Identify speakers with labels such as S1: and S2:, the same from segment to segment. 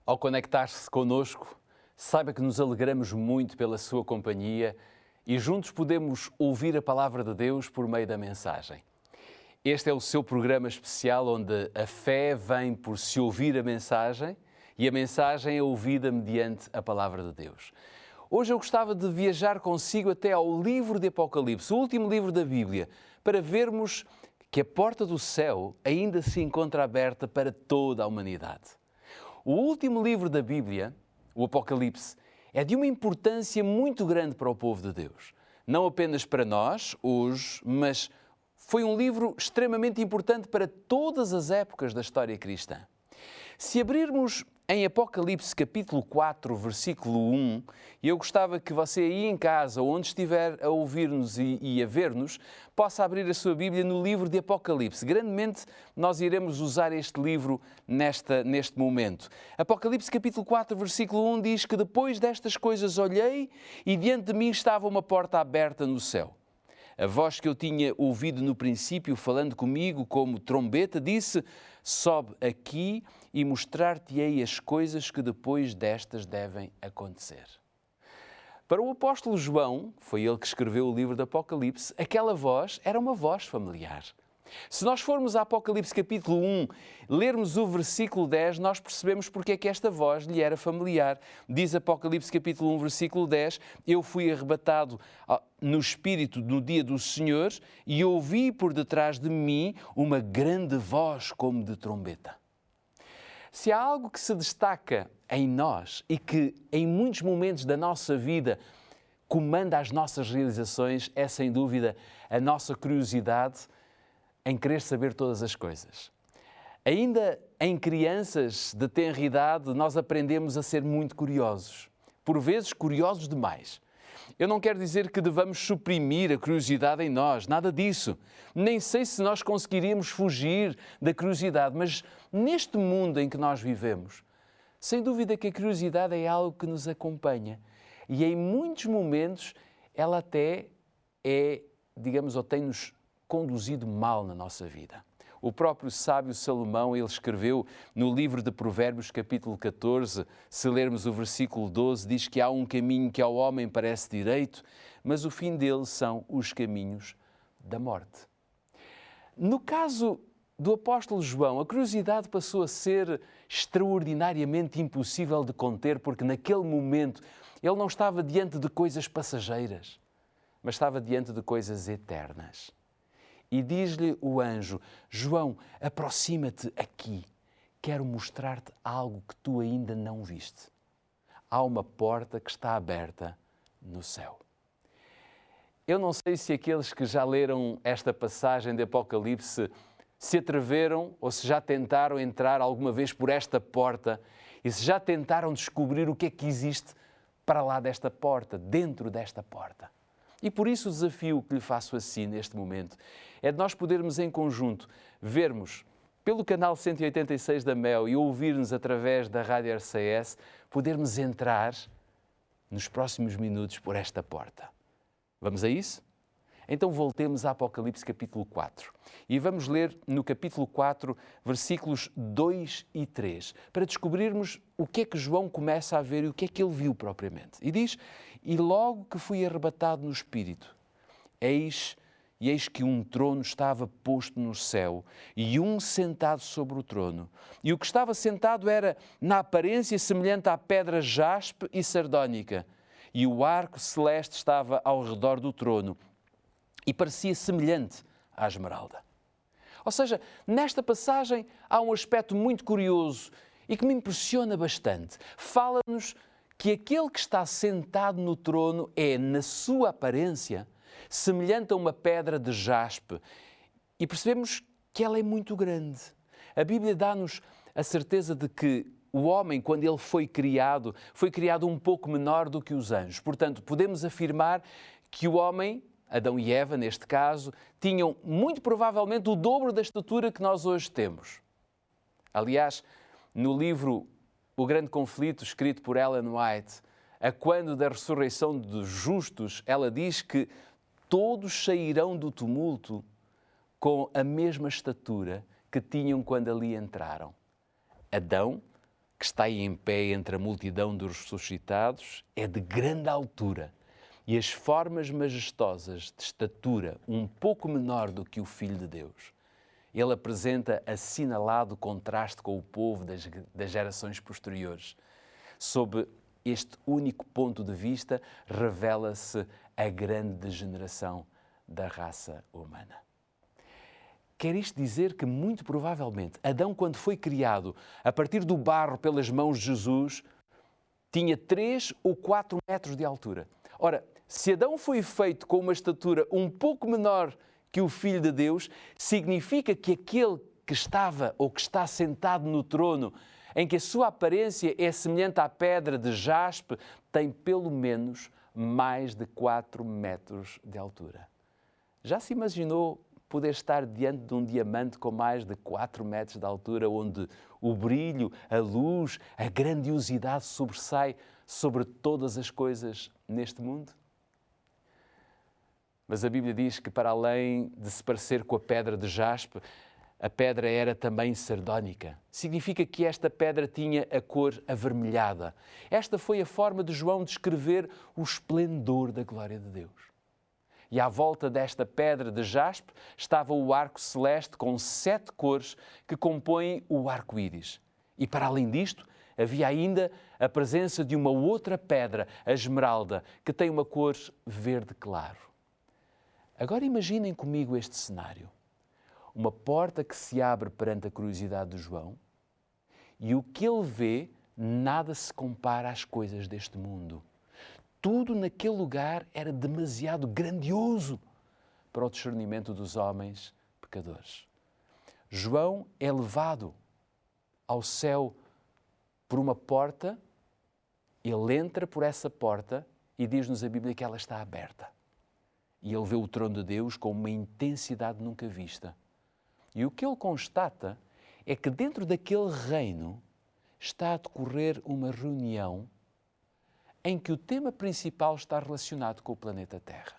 S1: Ao conectar-se conosco, saiba que nos alegramos muito pela sua companhia e juntos podemos ouvir a palavra de Deus por meio da mensagem. Este é o seu programa especial onde a fé vem por se ouvir a mensagem e a mensagem é ouvida mediante a palavra de Deus. Hoje eu gostava de viajar consigo até ao livro de Apocalipse, o último livro da Bíblia, para vermos que a porta do céu ainda se encontra aberta para toda a humanidade. O último livro da Bíblia, o Apocalipse, é de uma importância muito grande para o povo de Deus. Não apenas para nós, hoje, mas foi um livro extremamente importante para todas as épocas da história cristã. Se abrirmos em Apocalipse capítulo 4, versículo 1, eu gostava que você aí em casa, onde estiver a ouvir-nos e a ver-nos, possa abrir a sua Bíblia no livro de Apocalipse. Grandemente nós iremos usar este livro neste momento. Apocalipse capítulo 4, versículo 1 diz que depois destas coisas olhei e diante de mim estava uma porta aberta no céu. A voz que eu tinha ouvido no princípio, falando comigo como trombeta, disse: sobe aqui e mostrar-te-ei as coisas que depois destas devem acontecer. Para o apóstolo João, foi ele que escreveu o livro do Apocalipse, aquela voz era uma voz familiar. Se nós formos a Apocalipse capítulo 1, lermos o versículo 10, nós percebemos porque é que esta voz lhe era familiar. Diz Apocalipse capítulo 1, versículo 10, eu fui arrebatado no Espírito no dia do Senhor e ouvi por detrás de mim uma grande voz como de trombeta. Se há algo que se destaca em nós e que em muitos momentos da nossa vida comanda as nossas realizações, é sem dúvida a nossa curiosidade em querer saber todas as coisas. Ainda em crianças de tenra idade, nós aprendemos a ser muito curiosos. Por vezes, curiosos demais. Eu não quero dizer que devamos suprimir a curiosidade em nós, nada disso. Nem sei se nós conseguiríamos fugir da curiosidade, mas neste mundo em que nós vivemos, sem dúvida que a curiosidade é algo que nos acompanha. E em muitos momentos ela até digamos, ou tem-nos conduzido mal na nossa vida. O próprio sábio Salomão, ele escreveu no livro de Provérbios, capítulo 14, se lermos o versículo 12, diz que há um caminho que ao homem parece direito, mas o fim dele são os caminhos da morte. No caso do apóstolo João, a curiosidade passou a ser extraordinariamente impossível de conter, porque naquele momento ele não estava diante de coisas passageiras, mas estava diante de coisas eternas. E diz-lhe o anjo: João, aproxima-te aqui, quero mostrar-te algo que tu ainda não viste. Há uma porta que está aberta no céu. Eu não sei se aqueles que já leram esta passagem de Apocalipse se atreveram ou se já tentaram entrar alguma vez por esta porta e se já tentaram descobrir o que é que existe para lá desta porta, dentro desta porta. E por isso o desafio que lhe faço assim neste momento é de nós podermos em conjunto vermos pelo canal 186 da MEL e ouvir-nos através da Rádio RCS, podermos entrar nos próximos minutos por esta porta. Vamos a isso? Então voltemos a Apocalipse capítulo 4 e vamos ler no capítulo 4 versículos 2 e 3 para descobrirmos o que é que João começa a ver e o que é que ele viu propriamente. E diz: e logo que fui arrebatado no Espírito, eis que um trono estava posto no céu e um sentado sobre o trono. E o que estava sentado era na aparência semelhante à pedra jaspe e sardónica. E o arco celeste estava ao redor do trono e parecia semelhante à esmeralda. Ou seja, nesta passagem há um aspecto muito curioso e que me impressiona bastante. Fala-nos que aquele que está sentado no trono é, na sua aparência, semelhante a uma pedra de jaspe. E percebemos que ela é muito grande. A Bíblia dá-nos a certeza de que o homem, quando ele foi criado um pouco menor do que os anjos. Portanto, podemos afirmar que o homem, Adão e Eva, neste caso, tinham muito provavelmente o dobro da estatura que nós hoje temos. Aliás, no livro O Grande Conflito, escrito por Ellen White, a quando da ressurreição dos justos, ela diz que todos sairão do tumulto com a mesma estatura que tinham quando ali entraram. Adão, que está aí em pé entre a multidão dos ressuscitados, é de grande altura e as formas majestosas de estatura um pouco menor do que o Filho de Deus. Ele apresenta assinalado contraste com o povo das gerações posteriores. Sob este único ponto de vista, revela-se a grande degeneração da raça humana. Quer isto dizer que, muito provavelmente, Adão, quando foi criado a partir do barro pelas mãos de Jesus, tinha 3 ou 4 metros de altura. Ora, se Adão foi feito com uma estatura um pouco menor que o Filho de Deus, significa que aquele que estava ou que está sentado no trono, em que a sua aparência é semelhante à pedra de jaspe, tem pelo menos mais de 4 metros de altura. Já se imaginou poder estar diante de um diamante com mais de 4 metros de altura, onde o brilho, a luz, a grandiosidade sobressai sobre todas as coisas neste mundo? Mas a Bíblia diz que, para além de se parecer com a pedra de jaspe, a pedra era também sardónica. Significa que esta pedra tinha a cor avermelhada. Esta foi a forma de João descrever o esplendor da glória de Deus. E à volta desta pedra de jaspe estava o arco celeste com 7 cores que compõem o arco-íris. E para além disto, havia ainda a presença de uma outra pedra, a esmeralda, que tem uma cor verde claro. Agora imaginem comigo este cenário. Uma porta que se abre perante a curiosidade de João e o que ele vê nada se compara às coisas deste mundo. Tudo naquele lugar era demasiado grandioso para o discernimento dos homens pecadores. João é levado ao céu por uma porta, ele entra por essa porta e diz-nos a Bíblia que ela está aberta. E ele vê o trono de Deus com uma intensidade nunca vista. E o que ele constata é que dentro daquele reino está a decorrer uma reunião em que o tema principal está relacionado com o planeta Terra.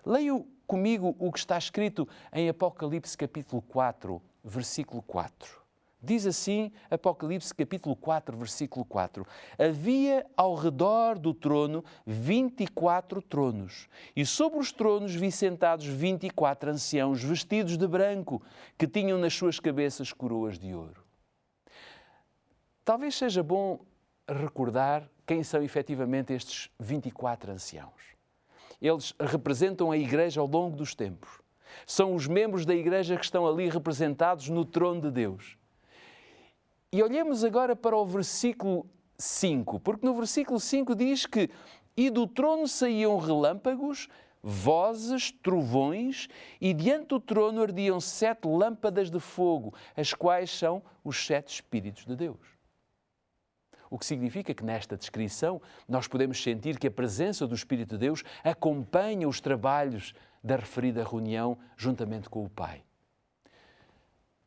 S1: Leio comigo o que está escrito em Apocalipse capítulo 4, versículo 4. Diz assim, Apocalipse capítulo 4, versículo 4. Havia ao redor do trono 24 tronos, e sobre os tronos vi sentados 24 anciãos vestidos de branco, que tinham nas suas cabeças coroas de ouro. Talvez seja bom recordar quem são efetivamente estes 24 anciãos. Eles representam a Igreja ao longo dos tempos. São os membros da Igreja que estão ali representados no trono de Deus. E olhemos agora para o versículo 5, porque no versículo 5 diz que "E do trono saíam relâmpagos, vozes, trovões, e diante do trono ardiam 7 lâmpadas de fogo, as quais são os 7 Espíritos de Deus." O que significa que nesta descrição nós podemos sentir que a presença do Espírito de Deus acompanha os trabalhos da referida reunião juntamente com o Pai.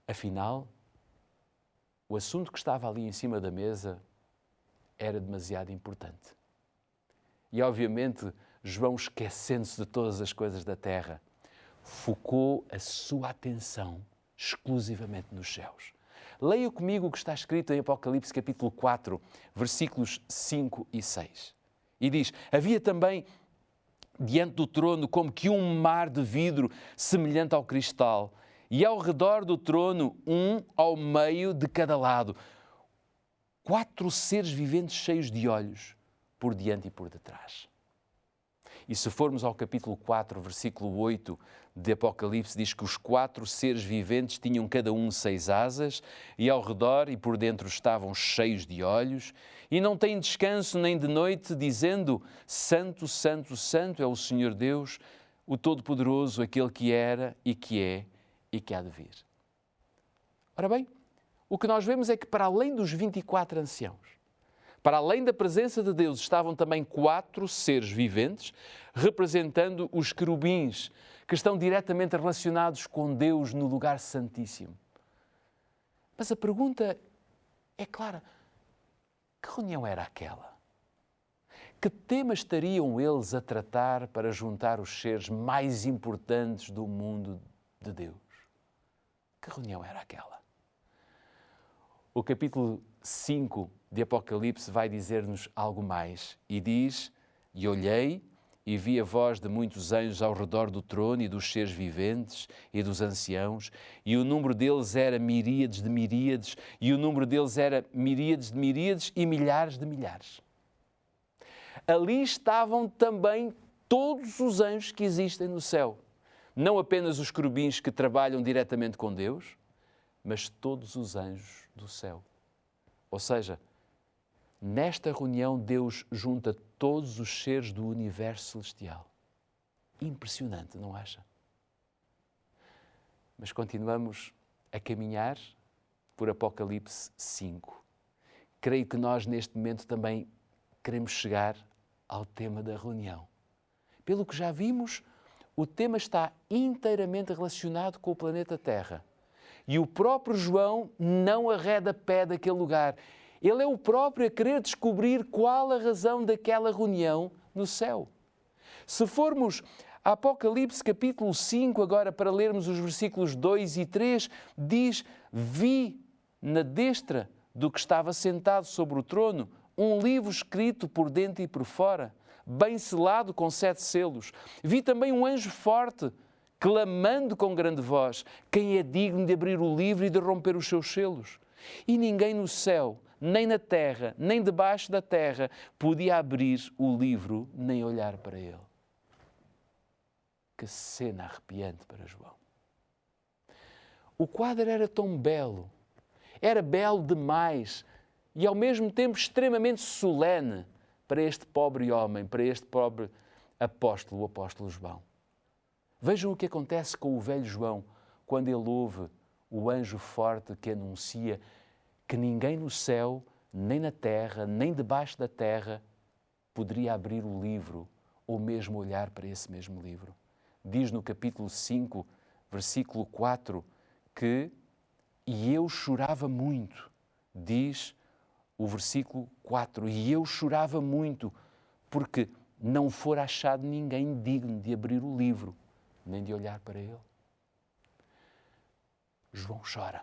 S1: Afinal, o assunto que estava ali em cima da mesa era demasiado importante. E, obviamente, João, esquecendo-se de todas as coisas da terra, focou a sua atenção exclusivamente nos céus. Leia comigo o que está escrito em Apocalipse capítulo 4, versículos 5 e 6. E diz: "Havia também diante do trono como que um mar de vidro semelhante ao cristal, e ao redor do trono um ao meio de cada lado. 4 seres viventes cheios de olhos, por diante e por detrás." E se formos ao capítulo 4, versículo 8 de Apocalipse, diz que os 4 seres viventes tinham cada um 6 asas, e ao redor e por dentro estavam cheios de olhos, e não têm descanso nem de noite, dizendo: "Santo, Santo, Santo é o Senhor Deus, o Todo-Poderoso, aquele que era e que é e que há de vir." Ora bem, o que nós vemos é que, para além dos 24 anciãos, para além da presença de Deus, estavam também 4 seres viventes, representando os querubins, que estão diretamente relacionados com Deus no lugar santíssimo. Mas a pergunta é clara: que reunião era aquela? Que temas estariam eles a tratar para juntar os seres mais importantes do mundo de Deus? Que reunião era aquela? O capítulo 5 de Apocalipse vai dizer-nos algo mais e diz: "E olhei e vi a voz de muitos anjos ao redor do trono e dos seres viventes e dos anciãos, e o número deles era miríades de miríades, e o número deles era miríades de miríades e milhares de milhares." Ali estavam também todos os anjos que existem no céu. Não apenas os querubins que trabalham diretamente com Deus, mas todos os anjos do céu. Ou seja, nesta reunião Deus junta todos os seres do universo celestial. Impressionante, não acha? Mas continuamos a caminhar por Apocalipse 5. Creio que nós neste momento também queremos chegar ao tema da reunião. Pelo que já vimos, o tema está inteiramente relacionado com o planeta Terra. E o próprio João não arreda pé daquele lugar. Ele é o próprio a querer descobrir qual a razão daquela reunião no céu. Se formos a Apocalipse capítulo 5, agora para lermos os versículos 2 e 3, diz: "Vi na destra do que estava sentado sobre o trono um livro escrito por dentro e por fora, bem selado com 7 selos. Vi também um anjo forte, clamando com grande voz: quem é digno de abrir o livro e de romper os seus selos? E ninguém no céu, nem na terra, nem debaixo da terra, podia abrir o livro, nem olhar para ele." Que cena arrepiante para João. O quadro era tão belo, era belo demais e ao mesmo tempo extremamente solene para este pobre homem, para este pobre apóstolo, o apóstolo João. Vejam o que acontece com o velho João quando ele ouve o anjo forte que anuncia que ninguém no céu, nem na terra, nem debaixo da terra poderia abrir o livro ou mesmo olhar para esse mesmo livro. Diz no capítulo 5, versículo 4, que "e eu chorava muito", diz o versículo 4, "e eu chorava muito, porque não fora achado ninguém digno de abrir o livro, nem de olhar para ele." João chora.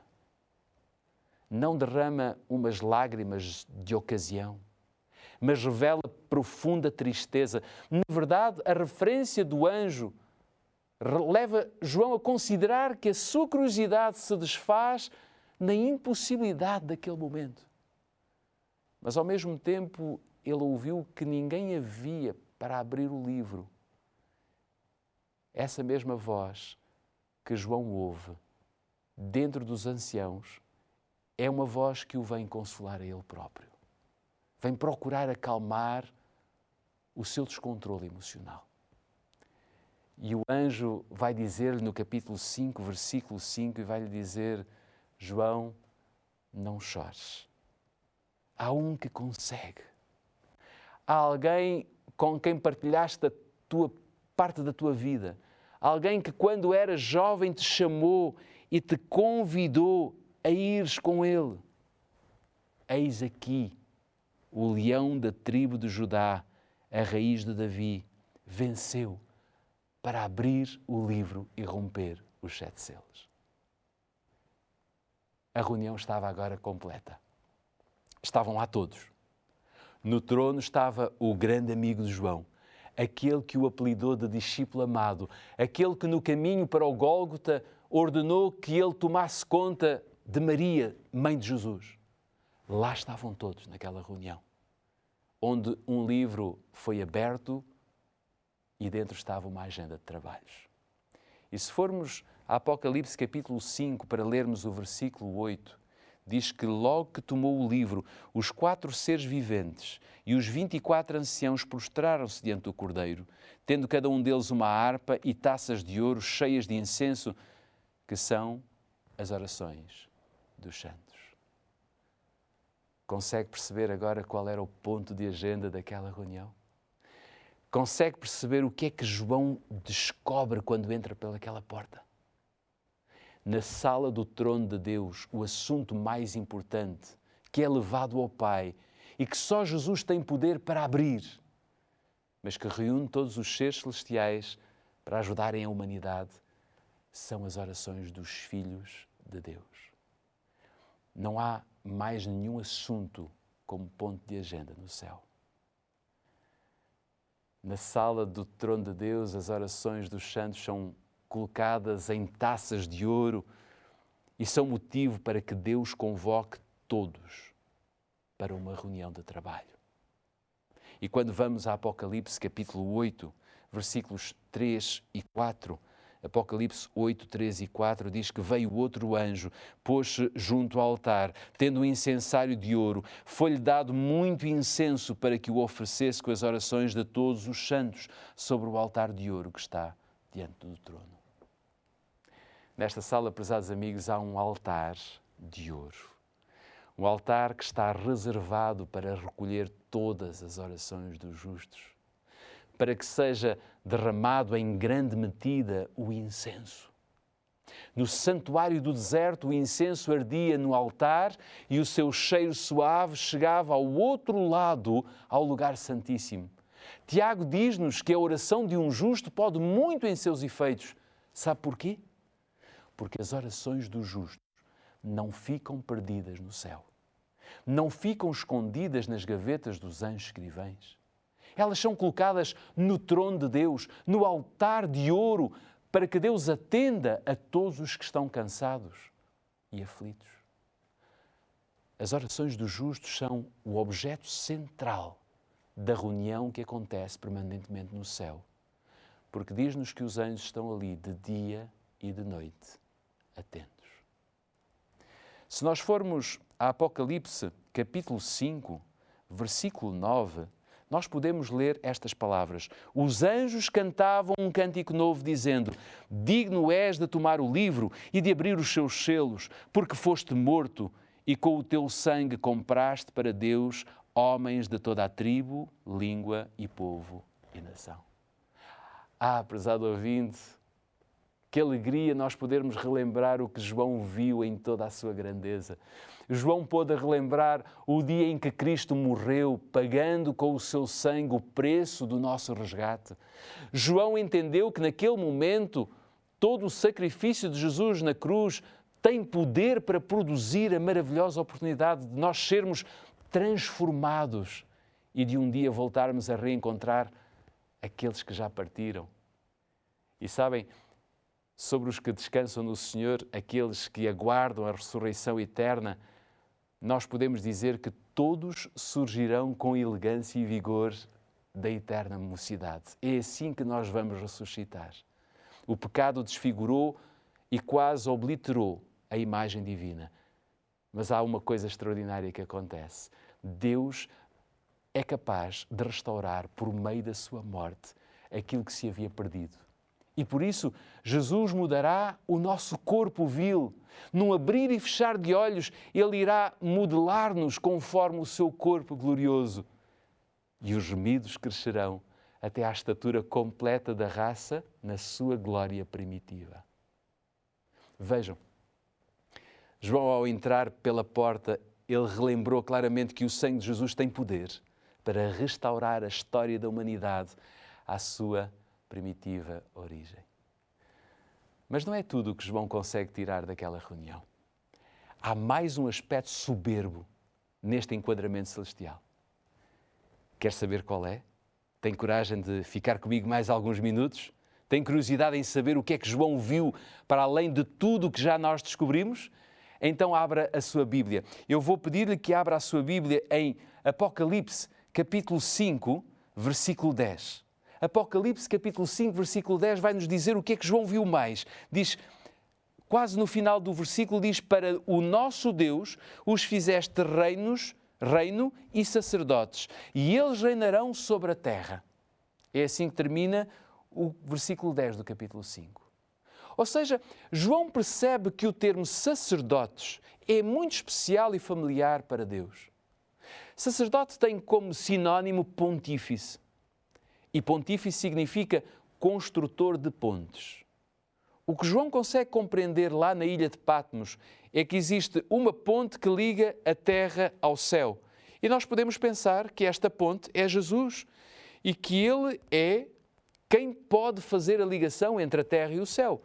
S1: Não derrama umas lágrimas de ocasião, mas revela profunda tristeza. Na verdade, a referência do anjo leva João a considerar que a sua curiosidade se desfaz na impossibilidade daquele momento. Mas, ao mesmo tempo, ele ouviu que ninguém havia para abrir o livro. Essa mesma voz que João ouve dentro dos anciãos é uma voz que o vem consolar a ele próprio. Vem procurar acalmar o seu descontrole emocional. E o anjo vai dizer-lhe no capítulo 5, versículo 5, e vai-lhe dizer: "João, não chores. Há um que consegue. Há alguém com quem partilhaste a tua parte da tua vida. Alguém que quando eras jovem te chamou e te convidou a ires com ele. Eis aqui o leão da tribo de Judá, a raiz de Davi, venceu para abrir o livro e romper os 7 selos." A reunião estava agora completa. Estavam lá todos. No trono estava o grande amigo de João, aquele que o apelidou de discípulo amado, aquele que no caminho para o Gólgota ordenou que ele tomasse conta de Maria, mãe de Jesus. Lá estavam todos naquela reunião, onde um livro foi aberto e dentro estava uma agenda de trabalhos. E se formos a Apocalipse capítulo 5 para lermos o versículo 8, diz que logo que tomou o livro, os 4 seres viventes e os 24 anciãos prostraram-se diante do Cordeiro, tendo cada um deles uma harpa e taças de ouro cheias de incenso, que são as orações dos santos. Consegue perceber agora qual era o ponto de agenda daquela reunião? Consegue perceber o que é que João descobre quando entra pelaquela porta? Na sala do trono de Deus, o assunto mais importante, que é levado ao Pai e que só Jesus tem poder para abrir, mas que reúne todos os seres celestiais para ajudarem a humanidade, são as orações dos filhos de Deus. Não há mais nenhum assunto como ponto de agenda no céu. Na sala do trono de Deus, as orações dos santos são colocadas em taças de ouro e são motivo para que Deus convoque todos para uma reunião de trabalho. E quando vamos a Apocalipse, capítulo 8, versículos 3 e 4, Apocalipse 8, 3 e 4 diz que veio outro anjo, pôs-se junto ao altar, tendo um incensário de ouro, foi-lhe dado muito incenso para que o oferecesse com as orações de todos os santos sobre o altar de ouro que está diante do trono. Nesta sala, prezados amigos, há um altar de ouro. Um altar que está reservado para recolher todas as orações dos justos, para que seja derramado em grande medida o incenso. No santuário do deserto, o incenso ardia no altar e o seu cheiro suave chegava ao outro lado, ao lugar santíssimo. Tiago diz-nos que a oração de um justo pode muito em seus efeitos. Sabe porquê? Porque as orações dos justos não ficam perdidas no céu. Não ficam escondidas nas gavetas dos anjos escrivães. Elas são colocadas no trono de Deus, no altar de ouro, para que Deus atenda a todos os que estão cansados e aflitos. As orações dos justos são o objeto central da reunião que acontece permanentemente no céu, porque diz-nos que os anjos estão ali de dia e de noite, atentos. Se nós formos a Apocalipse, capítulo 5, versículo 9, nós podemos ler estas palavras. Os anjos cantavam um cântico novo, dizendo: digno és de tomar o livro e de abrir os seus selos, porque foste morto e com o teu sangue compraste para Deus homens de toda a tribo, língua e povo e nação. Prezado ouvinte, que alegria nós podermos relembrar o que João viu em toda a sua grandeza. João pôde relembrar o dia em que Cristo morreu, pagando com o seu sangue o preço do nosso resgate. João entendeu que naquele momento todo o sacrifício de Jesus na cruz tem poder para produzir a maravilhosa oportunidade de nós sermos transformados e de um dia voltarmos a reencontrar aqueles que já partiram. E sabem, sobre os que descansam no Senhor, aqueles que aguardam a ressurreição eterna, nós podemos dizer que todos surgirão com elegância e vigor da eterna mocidade. É assim que nós vamos ressuscitar. O pecado desfigurou e quase obliterou a imagem divina. Mas há uma coisa extraordinária que acontece. Deus é capaz de restaurar, por meio da sua morte, aquilo que se havia perdido. E por isso, Jesus mudará o nosso corpo vil. Num abrir e fechar de olhos, Ele irá modelar-nos conforme o seu corpo glorioso. E os gemidos crescerão até à estatura completa da raça na sua glória primitiva. Vejam, João, ao entrar pela porta, ele relembrou claramente que o sangue de Jesus tem poder para restaurar a história da humanidade à sua primitiva origem. Mas não é tudo o que João consegue tirar daquela reunião. Há mais um aspecto soberbo neste enquadramento celestial. Quer saber qual é? Tem coragem de ficar comigo mais alguns minutos? Tem curiosidade em saber o que é que João viu para além de tudo o que já nós descobrimos? Então abra a sua Bíblia. Eu vou pedir-lhe que abra a sua Bíblia em Apocalipse, capítulo 5, versículo 10. Apocalipse, capítulo 5, versículo 10, vai nos dizer o que é que João viu mais. Diz, quase no final do versículo, diz: para o nosso Deus os fizeste reino e sacerdotes, e eles reinarão sobre a terra. É assim que termina o versículo 10 do capítulo 5. Ou seja, João percebe que o termo sacerdotes é muito especial e familiar para Deus. Sacerdote tem como sinónimo pontífice. E pontífice significa construtor de pontes. O que João consegue compreender lá na ilha de Patmos é que existe uma ponte que liga a terra ao céu. E nós podemos pensar que esta ponte é Jesus e que Ele é quem pode fazer a ligação entre a terra e o céu.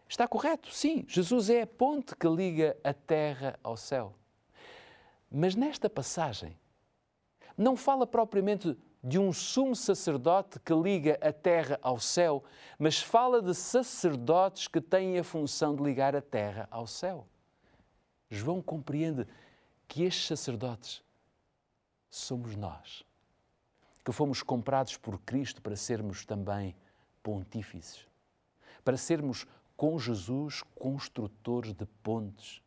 S1: Está correto? Sim, Jesus é a ponte que liga a terra ao céu. Mas nesta passagem, não fala propriamente de um sumo sacerdote que liga a terra ao céu, mas fala de sacerdotes que têm a função de ligar a terra ao céu. João compreende que estes sacerdotes somos nós, que fomos comprados por Cristo para sermos também pontífices, para sermos com Jesus construtores de pontes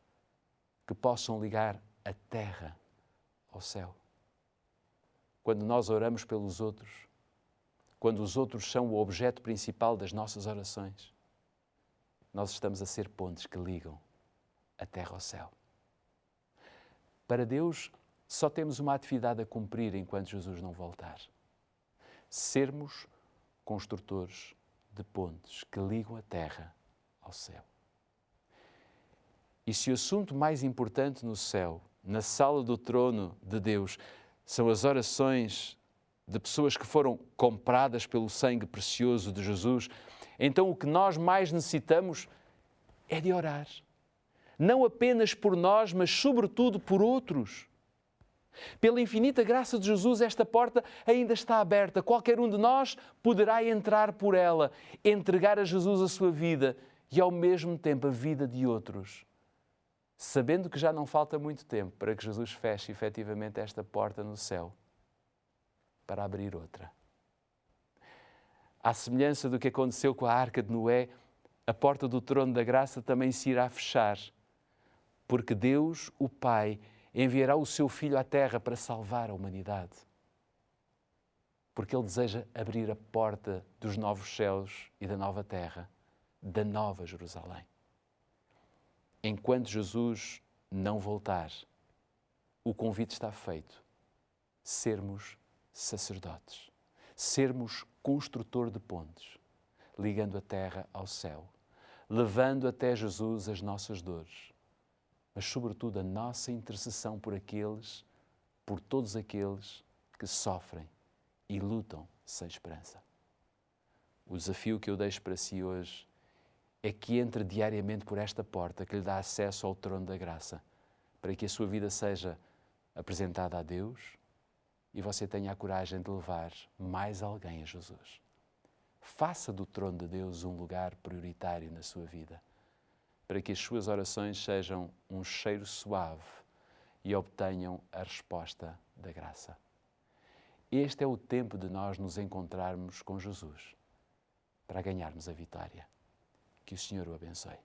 S1: que possam ligar a terra ao céu. Quando nós oramos pelos outros, quando os outros são o objeto principal das nossas orações, nós estamos a ser pontes que ligam a terra ao céu. Para Deus, só temos uma atividade a cumprir enquanto Jesus não voltar. Sermos construtores de pontes que ligam a terra ao céu. E se o assunto mais importante no céu, na sala do trono de Deus, são as orações de pessoas que foram compradas pelo sangue precioso de Jesus, então o que nós mais necessitamos é de orar. Não apenas por nós, mas sobretudo por outros. Pela infinita graça de Jesus, esta porta ainda está aberta. Qualquer um de nós poderá entrar por ela, entregar a Jesus a sua vida e ao mesmo tempo a vida de outros, sabendo que já não falta muito tempo para que Jesus feche efetivamente esta porta no céu, para abrir outra. À semelhança do que aconteceu com a Arca de Noé, a porta do trono da graça também se irá fechar, porque Deus, o Pai, enviará o seu Filho à terra para salvar a humanidade. Porque Ele deseja abrir a porta dos novos céus e da nova terra, da nova Jerusalém. Enquanto Jesus não voltar, o convite está feito. Sermos sacerdotes, sermos construtor de pontes, ligando a terra ao céu, levando até Jesus as nossas dores, mas sobretudo a nossa intercessão por todos aqueles que sofrem e lutam sem esperança. O desafio que eu deixo para si hoje é que entre diariamente por esta porta que lhe dá acesso ao trono da graça, para que a sua vida seja apresentada a Deus e você tenha a coragem de levar mais alguém a Jesus. Faça do trono de Deus um lugar prioritário na sua vida, para que as suas orações sejam um cheiro suave e obtenham a resposta da graça. Este é o tempo de nós nos encontrarmos com Jesus, para ganharmos a vitória. Que o Senhor o abençoe.